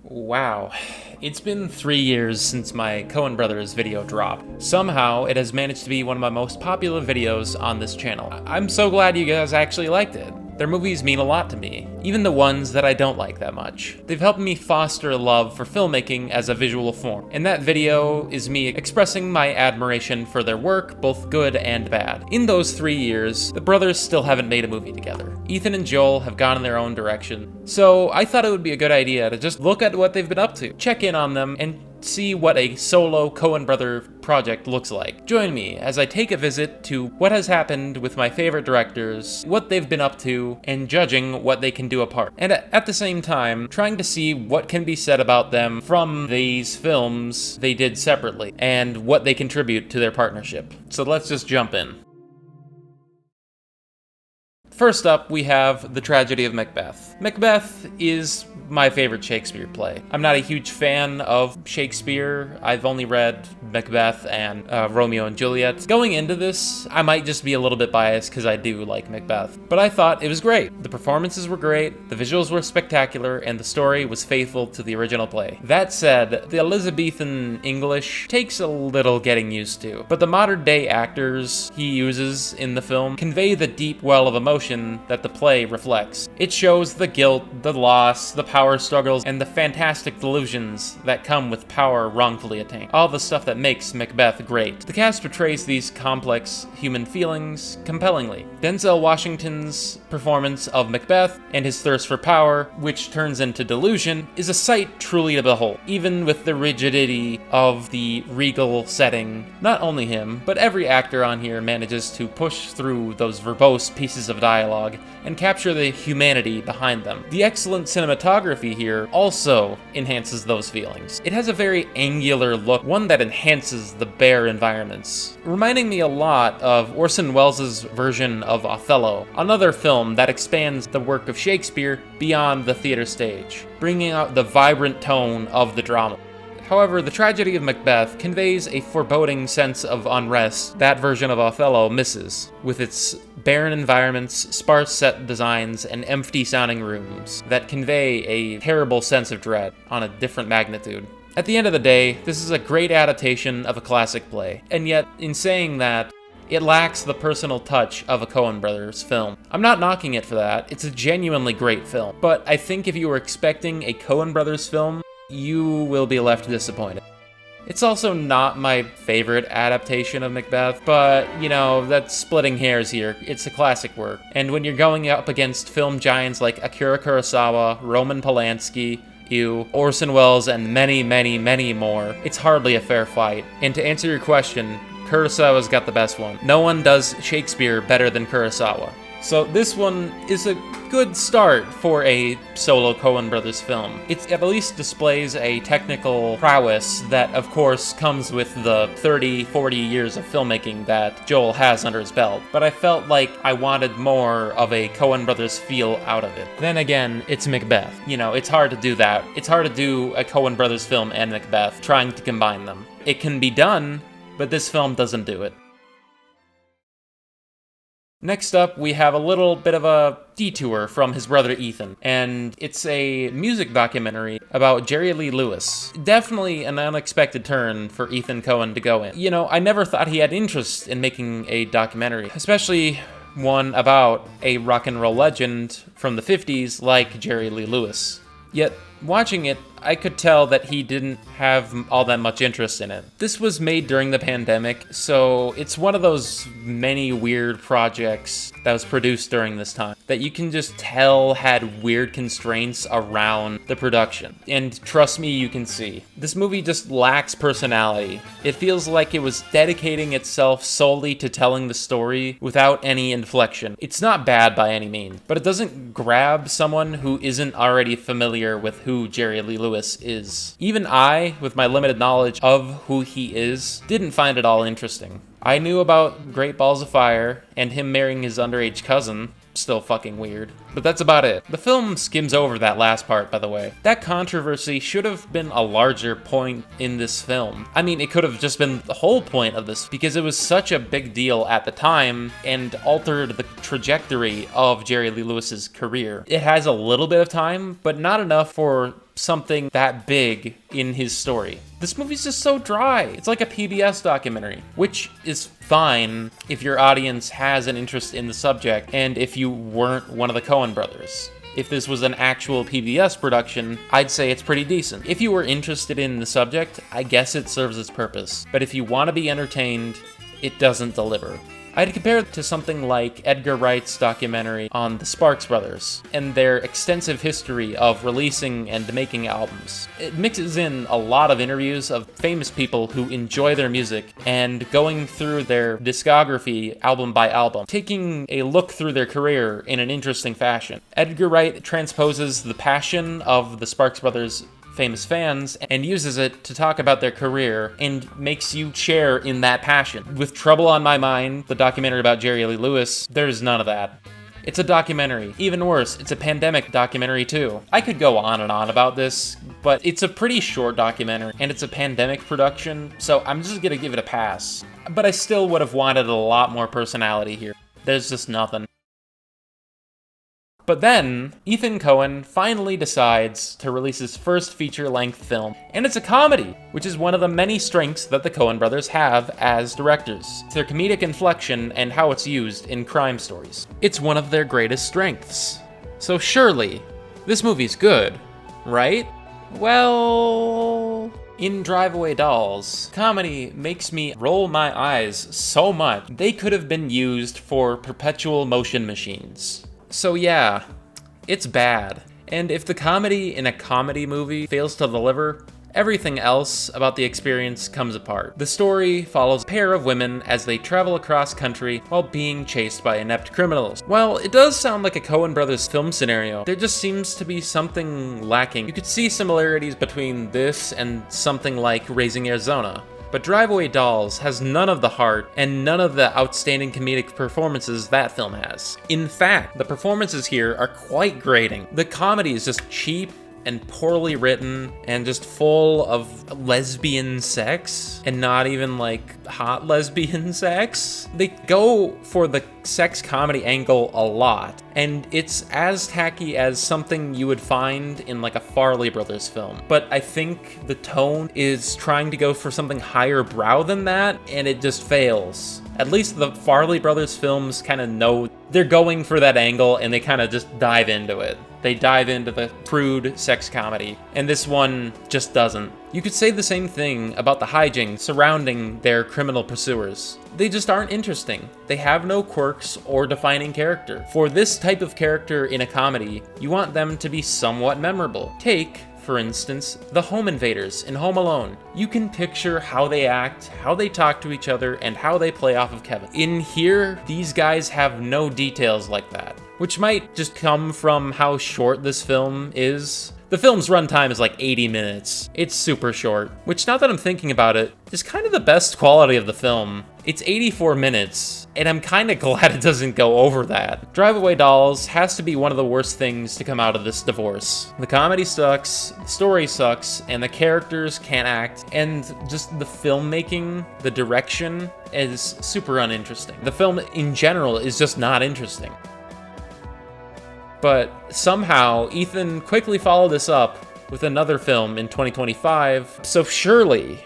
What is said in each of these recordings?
Wow. It's been 3 years since my Coen Brothers video dropped. Somehow, it has managed to be one of my most popular videos on this channel. I'm so glad you guys actually liked it. Their movies mean a lot to me, even the ones that I don't like that much. They've helped me foster a love for filmmaking as a visual form, and that video is me expressing my admiration for their work, both good and bad. In those 3 years, the brothers still haven't made a movie together. Ethan and Joel have gone in their own direction, so I thought it would be a good idea to just look at what they've been up to, check in on them, and see what a solo Coen Brother project looks like. Join me as I take a visit to what has happened with my favorite directors, what they've been up to, and judging what they can do apart. And at the same time, trying to see what can be said about them from these films they did separately, and what they contribute to their partnership. So let's just jump in. First up, we have The Tragedy of Macbeth. Macbeth is my favorite Shakespeare play. I'm not a huge fan of Shakespeare. I've only read Macbeth and Romeo and Juliet. Going into this, I might just be a little bit biased because I do like Macbeth, but I thought it was great. The performances were great, the visuals were spectacular, and the story was faithful to the original play. That said, the Elizabethan English takes a little getting used to, but the modern day actors he uses in the film convey the deep well of emotion that the play reflects. It shows the guilt, the loss, the power struggles, and the fantastic delusions that come with power wrongfully attained. All the stuff that makes Macbeth great. The cast portrays these complex human feelings compellingly. Denzel Washington's performance of Macbeth and his thirst for power, which turns into delusion, is a sight truly to behold. Even with the rigidity of the regal setting, not only him, but every actor on here manages to push through those verbose pieces of dialogue and capture the humanity behind them. The excellent cinematography here also enhances those feelings. It has a very angular look, one that enhances the bare environments, reminding me a lot of Orson Welles' version of Othello, another film that expands the work of Shakespeare beyond the theater stage, bringing out the vibrant tone of the drama. However, The Tragedy of Macbeth conveys a foreboding sense of unrest that version of Othello misses, with its barren environments, sparse set designs, and empty-sounding rooms that convey a terrible sense of dread on a different magnitude. At the end of the day, this is a great adaptation of a classic play, and yet, in saying that, it lacks the personal touch of a Coen Brothers film. I'm not knocking it for that, it's a genuinely great film, but I think if you were expecting a Coen Brothers film, you will be left disappointed. It's also not my favorite adaptation of Macbeth, but, that's splitting hairs here. It's a classic work. And when you're going up against film giants like Akira Kurosawa, Roman Polanski, Orson Welles, and many, many, many more, it's hardly a fair fight. And to answer your question, Kurosawa's got the best one. No one does Shakespeare better than Kurosawa. So this one is a good start for a solo Coen Brothers film. It at least displays a technical prowess that, of course, comes with the 30, 40 years of filmmaking that Joel has under his belt. But I felt like I wanted more of a Coen Brothers feel out of it. Then again, it's Macbeth. It's hard to do that. It's hard to do a Coen Brothers film and Macbeth, trying to combine them. It can be done, but this film doesn't do it. Next up, we have a little bit of a detour from his brother Ethan, and it's a music documentary about Jerry Lee Lewis. Definitely an unexpected turn for Ethan Coen to go in. I never thought he had interest in making a documentary, especially one about a rock and roll legend from the 50s like Jerry Lee Lewis. Yet, watching it, I could tell that he didn't have all that much interest in it. This was made during the pandemic, so it's one of those many weird projects that was produced during this time that you can just tell had weird constraints around the production. And trust me, you can see. This movie just lacks personality. It feels like it was dedicating itself solely to telling the story without any inflection. It's not bad by any means, but it doesn't grab someone who isn't already familiar with who Jerry Lee Lewis is. Even I, with my limited knowledge of who he is, didn't find it all interesting. I knew about Great Balls of Fire and him marrying his underage cousin, still fucking weird. But that's about it. The film skims over that last part, by the way. That controversy should have been a larger point in this film. I mean, it could have just been the whole point of this, because it was such a big deal at the time and altered the trajectory of Jerry Lee Lewis's career. It has a little bit of time, but not enough for something that big in his story. This movie's just so dry. It's like a PBS documentary, which is fine if your audience has an interest in the subject and if you weren't one of the Coen Brothers. If this was an actual PBS production, I'd say it's pretty decent. If you were interested in the subject, I guess it serves its purpose. But if you want to be entertained, it doesn't deliver. I'd compare it to something like Edgar Wright's documentary on the Sparks Brothers and their extensive history of releasing and making albums. It mixes in a lot of interviews of famous people who enjoy their music and going through their discography album by album, taking a look through their career in an interesting fashion. Edgar Wright transposes the passion of the Sparks Brothers' famous fans and uses it to talk about their career and makes you share in that passion. With Trouble on My Mind, the documentary about Jerry Lee Lewis, there's none of that. It's a documentary. Even worse, it's a pandemic documentary too. I could go on and on about this, but it's a pretty short documentary and it's a pandemic production, so I'm just gonna give it a pass. But I still would have wanted a lot more personality here. There's just nothing. But then, Ethan Coen finally decides to release his first feature-length film, and it's a comedy, which is one of the many strengths that the Coen brothers have as directors. It's their comedic inflection and how it's used in crime stories. It's one of their greatest strengths. So surely, this movie's good, right? Well, in Drive Away Dolls, comedy makes me roll my eyes so much they could have been used for perpetual motion machines. So yeah, it's bad. And if the comedy in a comedy movie fails to deliver, everything else about the experience comes apart. The story follows a pair of women as they travel across country while being chased by inept criminals. While it does sound like a Coen Brothers film scenario, there just seems to be something lacking. You could see similarities between this and something like Raising Arizona. But Drive Away Dolls has none of the heart and none of the outstanding comedic performances that film has. In fact, the performances here are quite grating. The comedy is just cheap and poorly written and just full of lesbian sex, and not even like hot lesbian sex. They go for the sex comedy angle a lot, and it's as tacky as something you would find in like a Farley Brothers film. But I think the tone is trying to go for something higher brow than that, and it just fails. At least the Farley Brothers films kind of know they're going for that angle, and they kind of just dive into it. They dive into the crude sex comedy, and this one just doesn't. You could say the same thing about the hijinks surrounding their criminal pursuers. They just aren't interesting. They have no quirks or defining character. For this type of character in a comedy, you want them to be somewhat memorable. Take, for instance, the home invaders in Home Alone. You can picture how they act, how they talk to each other, and how they play off of Kevin. In here, these guys have no details like that, which might just come from how short this film is. The film's runtime is like 80 minutes. It's super short, which, now that I'm thinking about it, is kind of the best quality of the film. It's 84 minutes, and I'm kind of glad it doesn't go over that. Drive Away Dolls has to be one of the worst things to come out of this divorce. The comedy sucks, the story sucks, and the characters can't act, and just the filmmaking, the direction is super uninteresting. The film in general is just not interesting. But somehow, Ethan quickly followed this up with another film in 2025, so surely,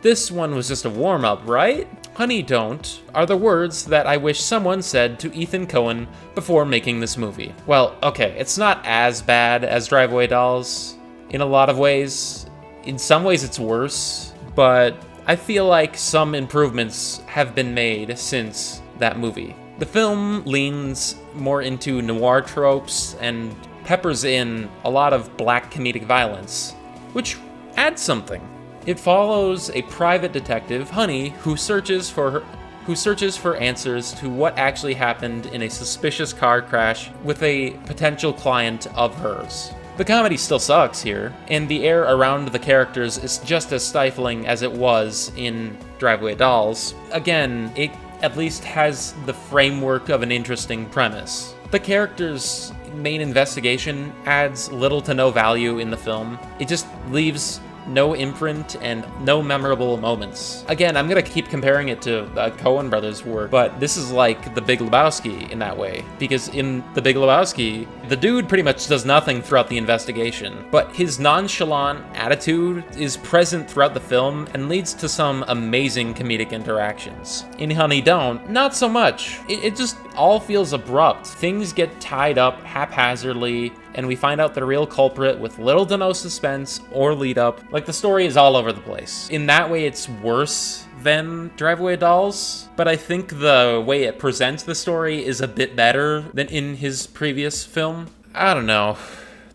this one was just a warm-up, right? Honey Don't are the words that I wish someone said to Ethan Coen before making this movie. Well, okay, it's not as bad as Drive Away Dolls in a lot of ways. In some ways it's worse, but I feel like some improvements have been made since that movie. The film leans more into noir tropes and peppers in a lot of black comedic violence, which adds something. It follows a private detective, Honey, who searches for answers to what actually happened in a suspicious car crash with a potential client of hers. The comedy still sucks here, and the air around the characters is just as stifling as it was in Drive Away Dolls. Again, it at least has the framework of an interesting premise. The character's main investigation adds little to no value in the film. It just leaves no imprint and no memorable moments. Again, I'm gonna keep comparing it to the Coen Brothers work, but this is like The Big Lebowski in that way, because in The Big Lebowski, the dude pretty much does nothing throughout the investigation, but his nonchalant attitude is present throughout the film and leads to some amazing comedic interactions. In Honey Don't, not so much. It just all feels abrupt. Things get tied up haphazardly, and we find out the real culprit with little to no suspense or lead up. Like, the story is all over the place. In that way, it's worse than Drive-Away Dolls, but I think the way it presents the story is a bit better than in his previous film. I don't know.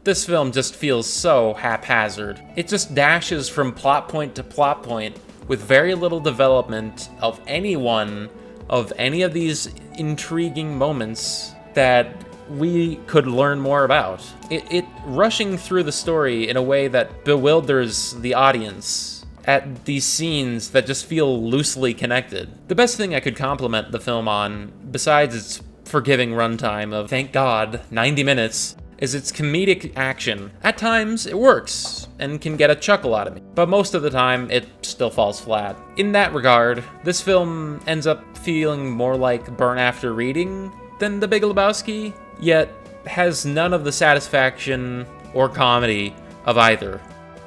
This film just feels so haphazard. It just dashes from plot point to plot point with very little development of any of these intriguing moments that we could learn more about. It rushing through the story in a way that bewilders the audience at these scenes that just feel loosely connected. The best thing I could compliment the film on, besides its forgiving runtime of, thank God, 90 minutes, is its comedic action. At times, it works, and can get a chuckle out of me, but most of the time, it still falls flat. In that regard, this film ends up feeling more like Burn After Reading than The Big Lebowski, yet has none of the satisfaction or comedy of either.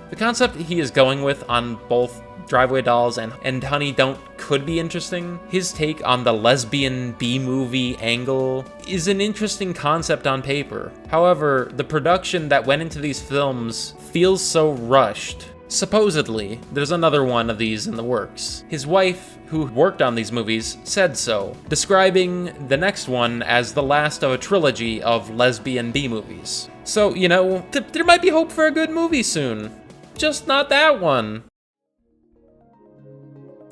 The concept he is going with on both Drive-Away Dolls and Honey Don't could be interesting. His take on the lesbian B-movie angle is an interesting concept on paper. However, the production that went into these films feels so rushed. Supposedly, there's another one of these in the works. His wife, who worked on these movies, said so, describing the next one as the last of a trilogy of lesbian B-movies. So, you know, there might be hope for a good movie soon. Just not that one.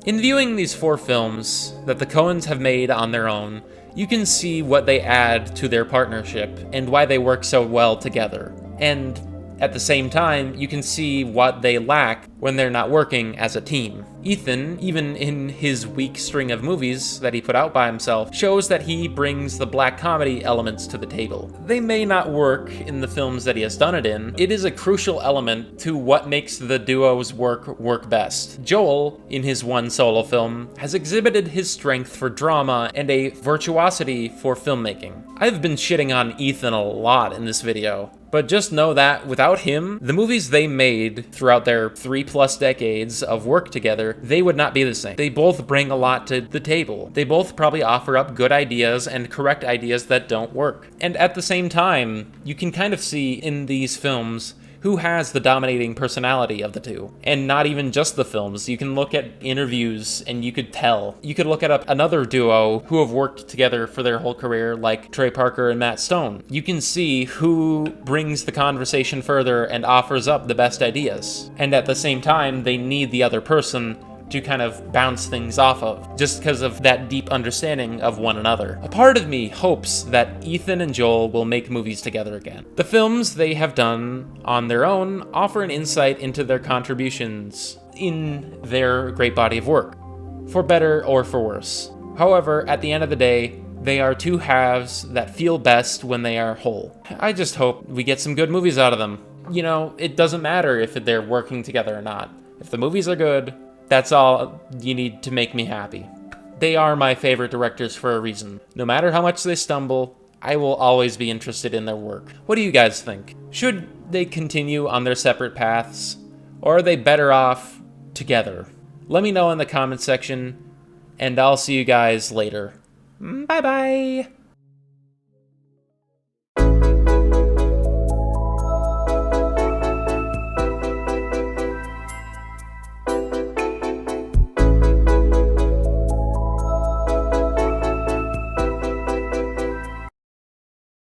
In viewing these 4 films that the Coens have made on their own, you can see what they add to their partnership and why they work so well together. And at the same time, you can see what they lack when they're not working as a team. Ethan, even in his weak string of movies that he put out by himself, shows that he brings the black comedy elements to the table. They may not work in the films that he has done it in. It is a crucial element to what makes the duo's work best. Joel, in his one solo film, has exhibited his strength for drama and a virtuosity for filmmaking. I've been shitting on Ethan a lot in this video, but just know that without him, the movies they made throughout their 3+ decades of work together, they would not be the same. They both bring a lot to the table. They both probably offer up good ideas and correct ideas that don't work. And at the same time, you can kind of see in these films who has the dominating personality of the two. And not even just the films. You can look at interviews and you could tell. You could look at another duo who have worked together for their whole career, like Trey Parker and Matt Stone. You can see who brings the conversation further and offers up the best ideas. And at the same time, they need the other person to kind of bounce things off of, just because of that deep understanding of one another. A part of me hopes that Ethan and Joel will make movies together again. The films they have done on their own offer an insight into their contributions in their great body of work, for better or for worse. However, at the end of the day, they are two halves that feel best when they are whole. I just hope we get some good movies out of them. You know, it doesn't matter if they're working together or not. If the movies are good, that's all you need to make me happy. They are my favorite directors for a reason. No matter how much they stumble, I will always be interested in their work. What do you guys think? Should they continue on their separate paths, or are they better off together? Let me know in the comment section, and I'll see you guys later. Bye-bye!